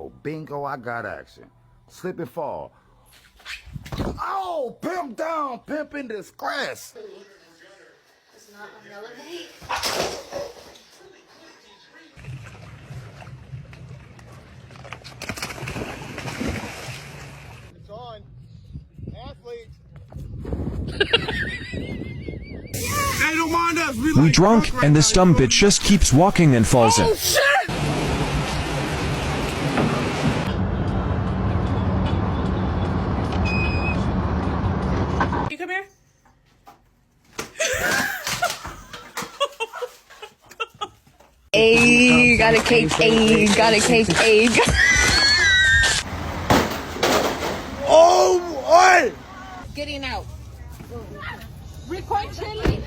bingo. Bingo, I got action. Slip and fall. Oh, pimp down, pimp in disgrace. It's not on elevate. It's on. Athlete. Hey, don't mind us. We drunk, and this dumb bitch just keeps walking and falls in. Oh, shit! You come here. A got a cake. A got a cake. A. Oh, boy! Getting out. Record chili.